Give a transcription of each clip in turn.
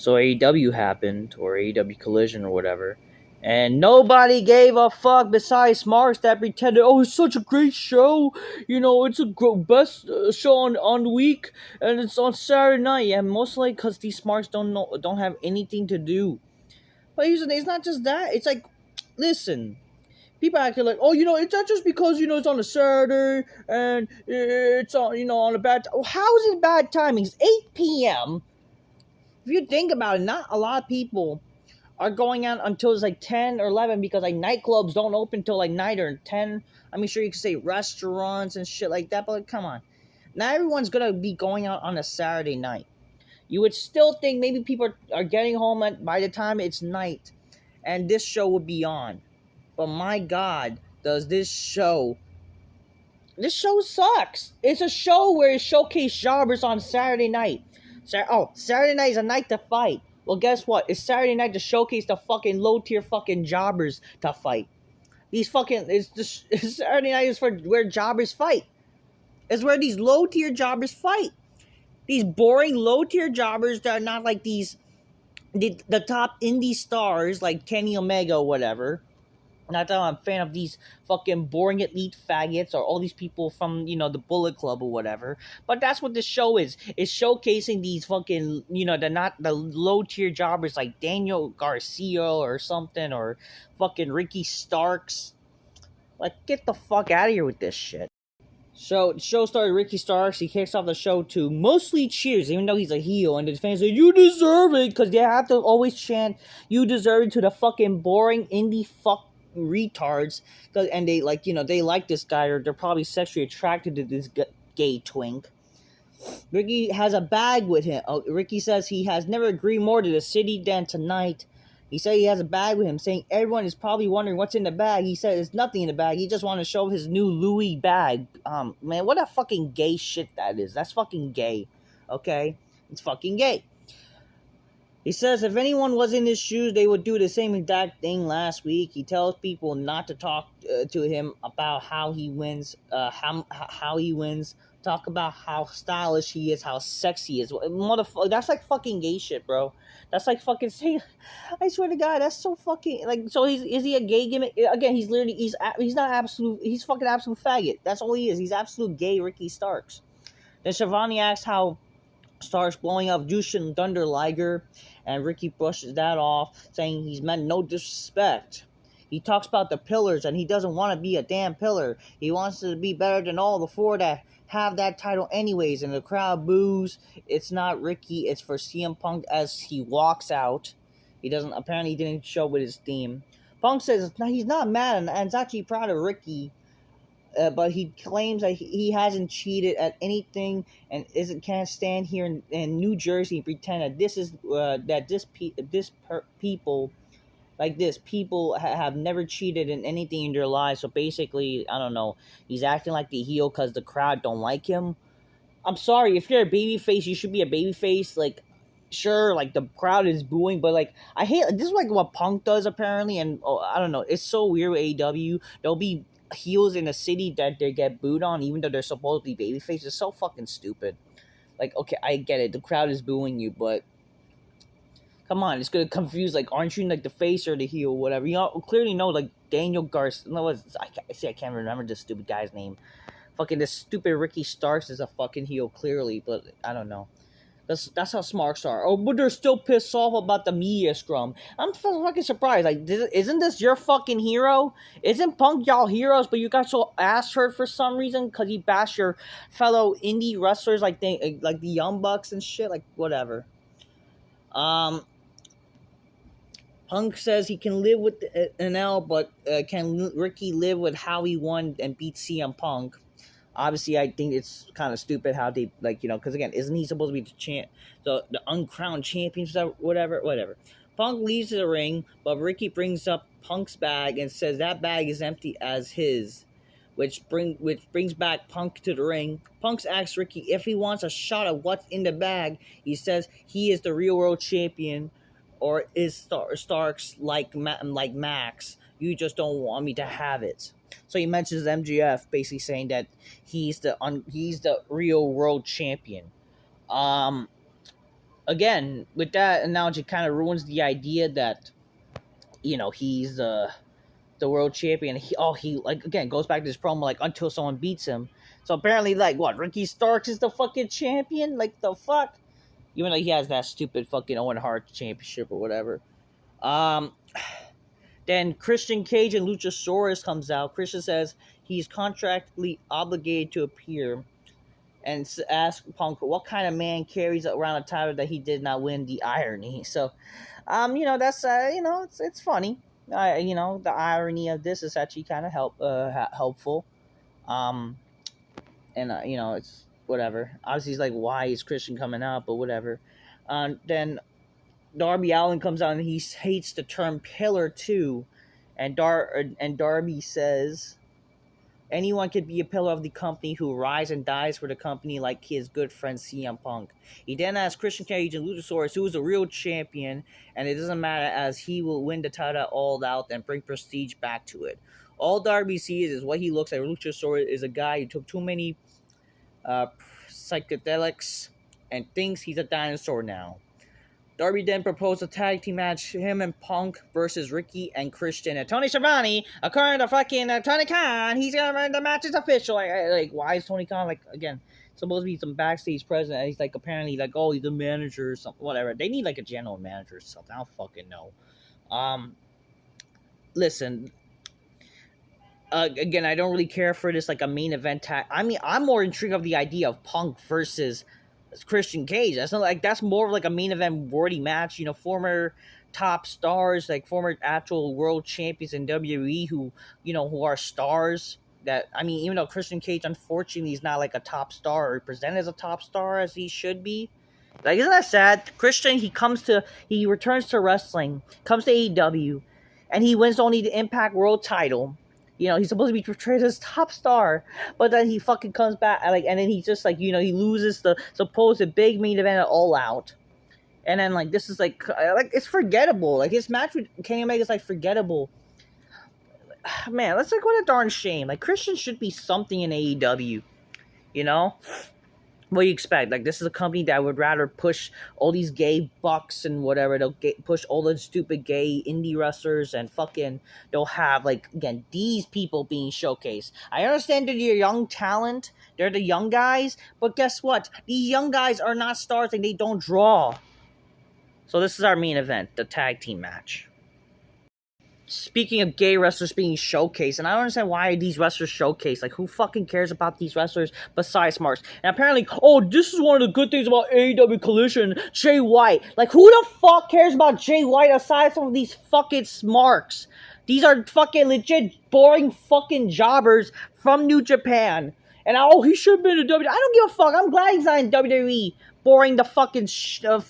So AEW happened, or AEW Collision or whatever. And nobody gave a fuck besides Marks that pretended, oh, it's such a great show. It's a best show on the week, and it's on Saturday night. Yeah, mostly because these Smarks don't have anything to do. But it's not just that. It's like, listen, people acting like, oh, it's not just because it's on a Saturday and it's on a bad. How is it bad timing? It's 8 p.m. If you think about it, not a lot of people are going out until it's like 10 or 11 because like nightclubs don't open till like 9 or 10. I mean, sure, you can say restaurants and shit like that, but like, come on. Not everyone's gonna be going out on a Saturday night. You would still think maybe people are getting home by the time it's night and this show would be on. But my God, does this show sucks. It's a show where it showcases jobbers on Saturday night. Saturday night is a night to fight. Well, guess what? It's Saturday night to showcase the fucking low-tier fucking jobbers to fight. Saturday night is for where jobbers fight. It's where these low-tier jobbers fight. These boring low-tier jobbers that are not like the top indie stars like Kenny Omega or whatever. Not that I'm a fan of these fucking boring elite faggots or all these people from, the Bullet Club or whatever. But that's what this show is. It's showcasing these fucking, the low tier jobbers like Daniel Garcia or something, or fucking Ricky Starks. Like, get the fuck out of here with this shit. So, the show started Ricky Starks. He kicks off the show to mostly cheers, even though he's a heel. And the fans say, you deserve it. Because they have to always chant, you deserve it, to the fucking boring indie fuck retards, and they they like this guy, or they're probably sexually attracted to this gay twink. Ricky has a bag with him. Ricky says he has never agreed more to the city than tonight. He said he has a bag with him, saying everyone is probably wondering what's in the bag. He said there's nothing in the bag. He just want to show his new Louis bag. Man, what a fucking gay shit that is. That's fucking gay. Okay? It's fucking gay. He says if anyone was in his shoes, they would do the same exact thing last week. He tells people not to talk to him about how he wins, how he wins. Talk about how stylish he is, how sexy he is. That's like fucking gay shit, bro. That's like fucking saying, I swear to God, that's so fucking like. So is he a gay gimmick? Again, he's not absolute. He's fucking absolute faggot. That's all he is. He's absolute gay Ricky Starks. Then Shivani asks how starts blowing up Jushin Thunder Liger, and Ricky brushes that off, saying he's meant no disrespect. He talks about the pillars, and he doesn't want to be a damn pillar. He wants to be better than all the four that have that title anyways, and the crowd boos. It's not Ricky, it's for CM Punk as he walks out. He didn't show with his theme. Punk says he's not mad and is actually proud of Ricky. But he claims that he hasn't cheated at anything and can't stand here in New Jersey and pretend that this is people have never cheated in anything in their lives. So basically, I don't know. He's acting like the heel because the crowd don't like him. I'm sorry, if you're a babyface, you should be a babyface. Like, sure, like the crowd is booing, but like I hate this is like what Punk does apparently, and I don't know. It's so weird with AEW. There'll be heels in a city that they get booed on, even though they're supposedly babyface. It's so fucking stupid. Like, okay, I get it. The crowd is booing you, but come on, it's gonna confuse. Like, aren't you like the face or the heel, or whatever? Clearly know like Daniel Garcia. No, I can't remember this stupid guy's name. Fucking this stupid Ricky Starks is a fucking heel, clearly, but I don't know. That's how Smarks are. Oh, but they're still pissed off about the media scrum. I'm fucking surprised. Like, isn't this your fucking hero? Isn't Punk y'all heroes? But you got so ass hurt for some reason because he bashed your fellow indie wrestlers like the Young Bucks and shit. Like, whatever. Punk says he can live with an L, but can Ricky live with how he won and beat CM Punk? Obviously, I think it's kind of stupid how they, because again, isn't he supposed to be the uncrowned champion, whatever. Punk leaves the ring, but Ricky brings up Punk's bag and says that bag is empty as his, which brings back Punk to the ring. Punk asks Ricky if he wants a shot of what's in the bag. He says he is the real world champion, or is Starks like Max. You just don't want me to have it. So he mentions MJF, basically saying that he's the real world champion. again, with that analogy, kind of ruins the idea that he's the world champion. He like again goes back to this promo like until someone beats him. So apparently, like what, Ricky Starks is the fucking champion? Like the fuck? Even though he has that stupid fucking Owen Hart championship or whatever. Um, then Christian Cage and Luchasaurus comes out. Christian says he's contractually obligated to appear and asks Punk what kind of man carries around a title that he did not win. The irony. So, that's it's funny. The irony of this is actually kind of helpful. Um, and it's whatever. Obviously, he's like, why is Christian coming out? But whatever. Then Darby Allin comes out and he hates the term pillar too, and Darby says anyone could be a pillar of the company who rise and dies for the company, like his good friend CM Punk. He then asks Christian Cage and Luchasaurus who is the real champion, and it doesn't matter as he will win the title all out and bring prestige back to it. All Darby sees is what he looks at. Luchasaurus is a guy who took too many psychedelics and thinks he's a dinosaur now. Darby then proposed a tag team match, him and Punk versus Ricky and Christian and Tony Schiavone. According to fucking Tony Khan, he's gonna the match is official. Like, why is Tony Khan like again supposed to be some backstage president? He's like apparently like, oh, he's a manager or something. Whatever. They need like a general manager or something. I don't fucking know. Listen. Again, I don't really care for this like a main event tag. I mean, I'm more intrigued of the idea of Punk versus Christian Cage. That's more of like a main event worthy match. Former top stars, like former actual world champions in WWE who are stars. That I mean, even though Christian Cage unfortunately is not like a top star or presented as a top star as he should be. Like, isn't that sad? Christian, he returns to wrestling, comes to AEW, and he wins only the Impact World title. He's supposed to be portrayed as top star, but then he fucking comes back, and then he just, he loses the supposed big main event at All Out. And then, this is, it's forgettable. Like, his match with Kenny Omega is, forgettable. Man, that's, what a darn shame. Like, Christian should be something in AEW, What do you expect? This is a company that would rather push all these gay bucks and whatever. They'll push all the stupid gay indie wrestlers and they'll have, again, these people being showcased. I understand they're your young talent. They're the young guys. But guess what? These young guys are not stars and they don't draw. So this is our main event, the tag team match. Speaking of gay wrestlers being showcased, and I don't understand why these wrestlers showcased. Who fucking cares about these wrestlers besides Marks? And apparently, this is one of the good things about AEW Collision, Jay White. Who the fuck cares about Jay White aside from these fucking smarks? These are fucking legit boring fucking jobbers from New Japan. And he should have been in WWE. I don't give a fuck. I'm glad he's not in WWE. Boring the fucking show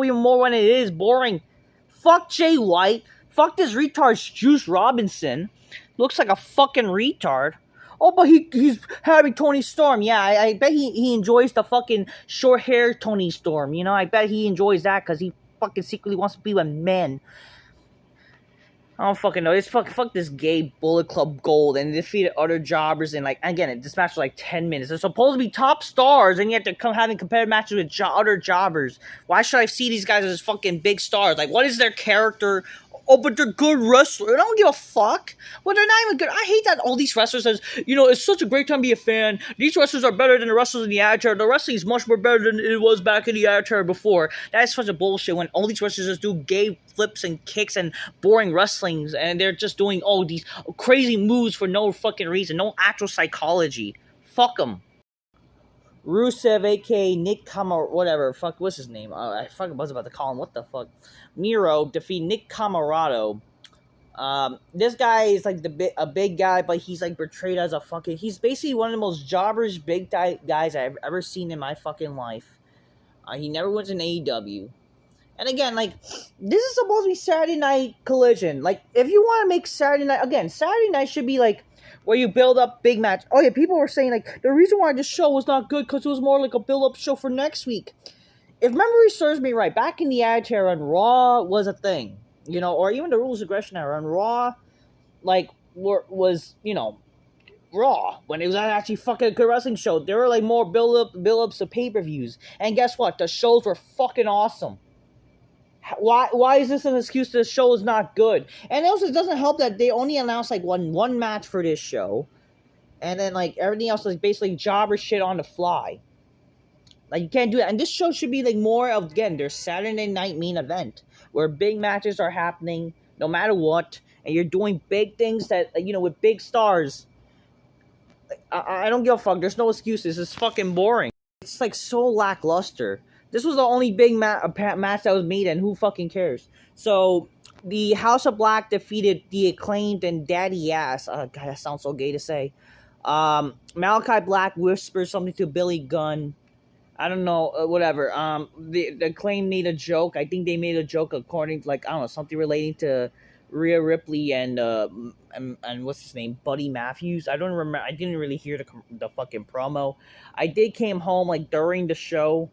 even more when it is boring. Fuck Jay White. Fuck this retard's Juice Robinson. Looks like a fucking retard. Oh, but he's having Tony Storm. Yeah, I bet he enjoys the fucking short hair Tony Storm. I bet he enjoys that because he fucking secretly wants to be with men. I don't fucking know. Fuck this gay Bullet Club Gold and defeated other jobbers in again, this match was 10 minutes. They're supposed to be top stars and yet they're having competitive matches with other jobbers. Why should I see these guys as fucking big stars? What is their character? Oh, but they're good wrestlers. I don't give a fuck. Well, they're not even good. I hate that all these wrestlers says, it's such a great time to be a fan. These wrestlers are better than the wrestlers in the Attitude Era. The wrestling is much more better than it was back in the Attitude Era before. That is such a bullshit when all these wrestlers just do gay flips and kicks and boring wrestlings and they're just doing these crazy moves for no fucking reason. No actual psychology. Fuck them. Rusev, a.k.a. Nick whatever, what's his name? I fucking was about to call him, what the fuck? Miro defeat Nick Camarado. This guy is a big guy, but he's portrayed as a fucking, he's basically one of the most jobbers big guys I've ever seen in my fucking life. He never went to an AEW. And again, this is supposed to be Saturday Night Collision. If you want to make Saturday Night should be where you build up big match. Oh yeah, people were saying the reason why this show was not good because it was more like a build up show for next week. If memory serves me right, back in the Attitude Era, Raw was a thing, or even the Rules of Aggression Era, and Raw, was Raw, when it was actually fucking a good wrestling show. There were like more build-ups of pay-per-views. And guess what? The shows were fucking awesome. Why is this an excuse that the show is not good? And also, it doesn't help that they only announced like one match for this show. And then like everything else is basically jobber shit on the fly. Like, you can't do that. And this show should be like more of, again, their Saturday night main event, where big matches are happening no matter what, and you're doing big things that, you know, with big stars. I don't give a fuck. There's no excuses. It's fucking boring. It's like so lackluster. This was the only big match that was made, and who fucking cares? So the House of Black defeated the Acclaimed and Daddy Ass. God, that sounds so gay to say. Malachi Black whispers something to Billy Gunn. I don't know, whatever. The Acclaim made a joke. I think they made a joke according to, like, I don't know, something relating to Rhea Ripley and what's his name, Buddy Matthews. I don't remember. I didn't really hear the fucking promo. I did came home like during the show,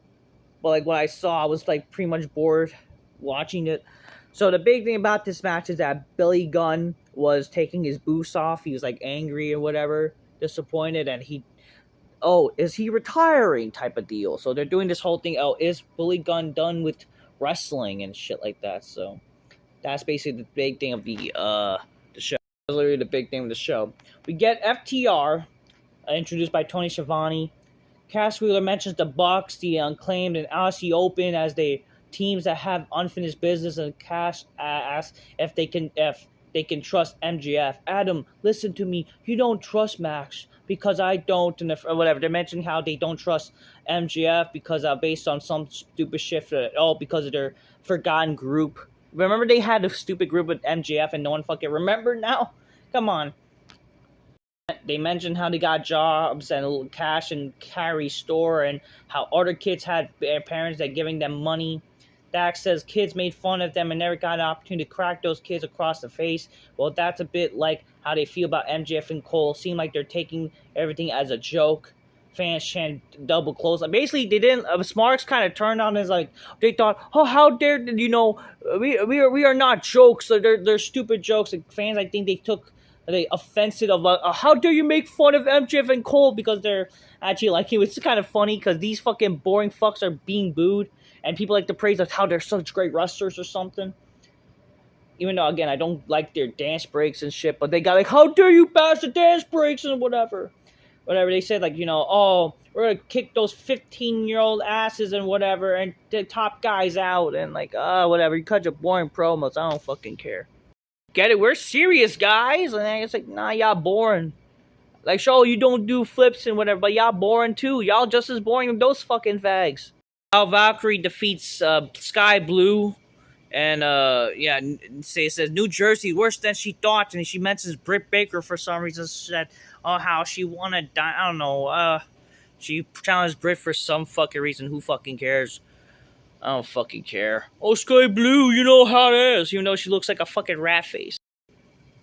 but like what I saw, I was like pretty much bored watching it. So the big thing about this match is that Billy Gunn was taking his boots off. He was like angry or whatever, disappointed, and is he retiring type of deal. So they're doing this whole thing, is Billy Gunn done with wrestling and shit like that. So that's basically the big thing of the show. That's literally the big thing of the show. We get FTR, introduced by Tony Schiavone. Cass Wheeler mentions the Bucks, the Unclaimed, and Aussie Open as they teams that have unfinished business, and Cass asks if they can trust MJF. Adam, listen to me. You don't trust Max because I don't, and whatever. They're mentioning how they don't trust MJF because based on some stupid shit, because of their forgotten group. Remember they had a stupid group with MJF and no one fucking remember now? Come on. They mentioned how they got jobs and cash and carry store, and how other kids had parents that giving them money. Dax says kids made fun of them and never got an opportunity to crack those kids across the face. Well, that's a bit like how they feel about MJF and Cole. Seem like they're taking everything as a joke. Fans chant double close. Basically, they didn't. Smarks kind of turned on as like they thought, oh, how dare we are not jokes. So they're stupid jokes. Like, fans, I think they took offensive of how dare you make fun of MJF and Cole, because they're actually like, it was kind of funny because these fucking boring fucks are being booed. And people like to praise us how they're such great wrestlers or something. Even though, again, I don't like their dance breaks and shit. But they got like, how dare you bash the dance breaks and whatever. Whatever. They said like, we're going to kick those 15-year-old asses and whatever. And the top guys out. And like, whatever. You cut your boring promos. I don't fucking care. Get it? We're serious, guys. And it's like, nah, y'all boring. Like, sure, you don't do flips and whatever. But y'all boring too. Y'all just as boring as those fucking fags. Valkyrie defeats Sky Blue, and it says New Jersey worse than she thought, and she mentions Britt Baker for some reason. She said, how she wanted, I don't know, she challenged Britt for some fucking reason. Who fucking cares? I don't fucking care. Oh, Sky Blue, you know how it is, even though she looks like a fucking rat face.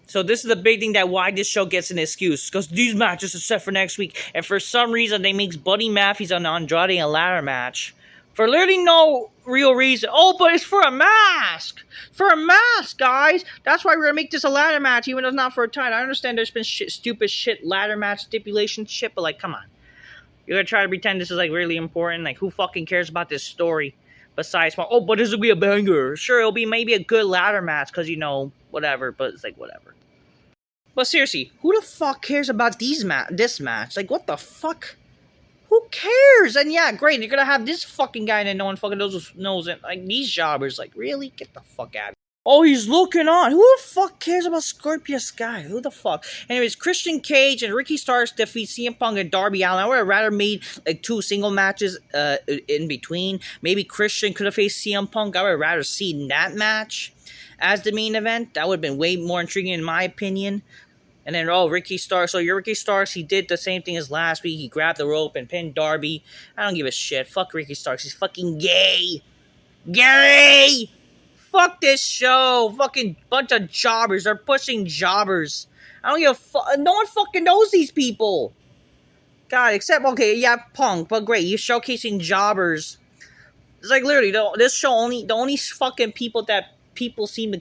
So this is the big thing that why this show gets an excuse. Because these matches are set for next week, and for some reason they make Buddy Matthews and Andrade a ladder match. For literally no real reason. Oh, but it's for a mask! For a mask, guys! That's why we're gonna make this a ladder match, even though it's not for a title. I understand there's been stupid shit ladder match stipulation shit, but like, come on. You're gonna try to pretend this is like really important? Like, who fucking cares about this story? Besides, but this will be a banger. Sure, it'll be maybe a good ladder match, because, whatever, but it's like, whatever. But seriously, who the fuck cares about this match? Like, what the fuck? Who cares? And yeah, great, you're gonna have this fucking guy that no one fucking knows it. Like, these jobbers, like, really? Get the fuck out of here. Oh, he's looking on. Who the fuck cares about Scorpio Sky? Who the fuck? Anyways, Christian Cage and Ricky Starks defeat CM Punk and Darby Allin. I would have rather made, like, 2 single matches in between. Maybe Christian could have faced CM Punk. I would have rather seen that match as the main event. That would have been way more intriguing in my opinion. And then, Ricky Starks. So, your Ricky Starks, he did the same thing as last week. He grabbed the rope and pinned Darby. I don't give a shit. Fuck Ricky Starks. He's fucking gay. Gay! Fuck this show. Fucking bunch of jobbers. They're pushing jobbers. I don't give a fuck. No one fucking knows these people. God, except, okay, yeah, Punk. But great, you're showcasing jobbers. It's like, literally, this show the only fucking people that people seem to